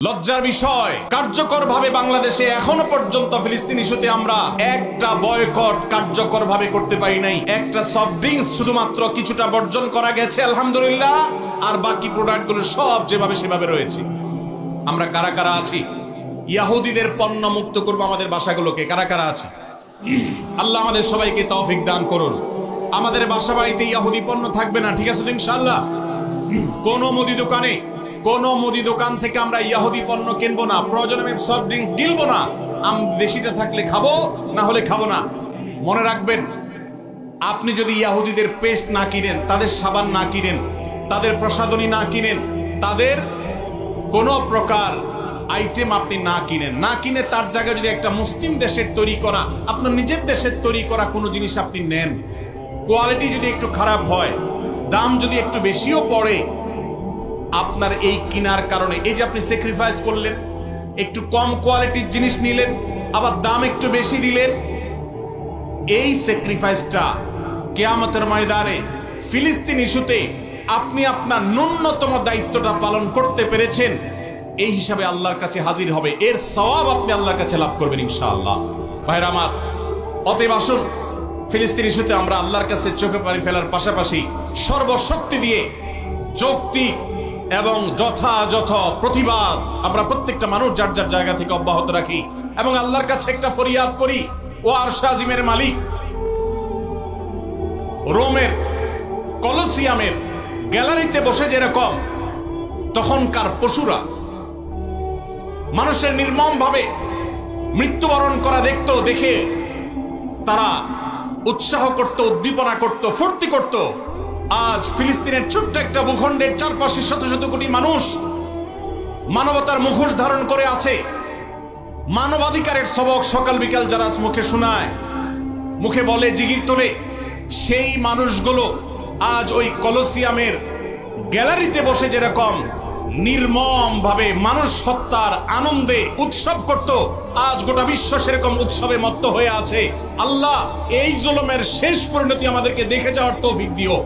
লজ্জার বিষয়, কার্যকরভাবে বাংলাদেশে এখনো পর্যন্ত ফিলিস্তিন ইস্যুতে আমরা একটা বয়কট কার্যকরভাবে করতে পারি নাই। একটা সফট ড্রিঙ্কস শুধুমাত্র কিছুটা বর্জন করা গেছে আলহামদুলিল্লাহ, আর বাকি প্রোডাক্টগুলো সব যেভাবে সেভাবে রয়েছে। আমরা কারা কারা আছি ইহুদিদের পণ্য মুক্ত করব আমাদের বাসাগুলোকে? কারা কারা আছে? আল্লাহ আমাদের সবাইকে তৌফিক দান করুন। আমাদের বাসা বাড়িতে ইহুদি পণ্য থাকবে না, ঠিক আছে তো ইনশাআল্লাহ? কোন মুদি দোকান থেকে আমরা ইহুদি পণ্য কিনবো না, প্রয়োজনে আমি সফট ড্রিঙ্কস গিলবো না। দেশিটা থাকলে খাবো, না হলে খাবো না। মনে রাখবেন, আপনি যদি ইহুদিদের পেস্ট না কিনেন, তাদের সাবান না কিনেন, তাদের প্রসাধনী না কিনেন, তাদের কোন প্রকার আইটেম আপনি না কিনে তার জায়গায় যদি একটা মুসলিম দেশের তৈরি করা, আপনার নিজের দেশের তৈরি করা কোনো জিনিস আপনি নেন, কোয়ালিটি যদি একটু খারাপ হয়, দাম যদি একটু বেশিও পড়ে, আপনার এই কিনার কারণে এই যে আপনি স্যাক্রিফাইস করলেন, একটু কম কোয়ালিটির জিনিস নিলেন, আবার দাম একটু বেশি দিলেন, এই স্যাক্রিফাইসটা কিয়ামতের ময়দানে ফিলিস্তিন ইস্যুতে আপনি আপনার ন্যূনতম দায়িত্বটা পালন করতে পেরেছেন, এই হিসাবে আল্লাহর কাছে হাজির হবে। এর সওয়াব আপনি আল্লাহর কাছে লাভ করবেন ইনশাআল্লাহ। ভাইরা আমার, অতএব আসুন ফিলিস্তিন ইস্যুতে আমরা আল্লাহর কাছে চোখে পানি ফেলার পাশাপাশি সর্বশক্তি দিয়ে যৌক্তিক এবং যথাযথ প্রতিবাদ আমরা প্রত্যেকটা মানুষ যার যার জায়গা থেকে অব্যাহত রাখি এবং আল্লাহর কাছে একটা ফরিয়াদ করি। ও আরশ আজিমের মালিক, রোমের কলোসিয়ামের গ্যালারিতে বসে যেরকম তখনকার পশুরা মানুষের নির্মম ভাবে মৃত্যুবরণ করা দেখতো, দেখে তারা উৎসাহ করত, উদ্দীপনা করত, ফুর্তি করত, আজ ফিলিস্তিনের ছোট্ট একটা ভূখণ্ডের চারপাশে শত শত কোটি মানুষ মানবতার মুখোশ ধারণ করে আছে। মানবাধিকারের সবক সকাল বিকাল যারা মুখে শোনায়, মুখে বলে, জিগির তোলে, সেই মানুষগুলো আজ ওই কলোসিয়ামের গ্যালারিতে বসে যেরকম নির্মম ভাবে মানুষ হত্যার আনন্দে উৎসব করত, আজ গোটা বিশ্ব সেরকম উৎসবে মত্ত হয়ে আছে। আল্লাহ এই জুলুমের শেষ পরিণতি আমাদেরকে দেখে যাওয়ার তৌফিক দিও।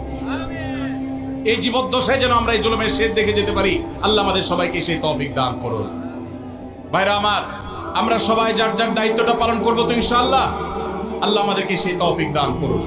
এই জীবদ্দশায় যেন আমরা এই জুলুমের শেষ দেখে যেতে পারি। আল্লাহ আমাদের সবাইকে সেই তৌফিক দান করুন। ভাইরা আমার, আমরা সবাই যার যার দায়িত্বটা পালন করবো তো ইনশাআল্লাহ। আল্লাহ আমাদেরকে সেই তৌফিক দান করুন।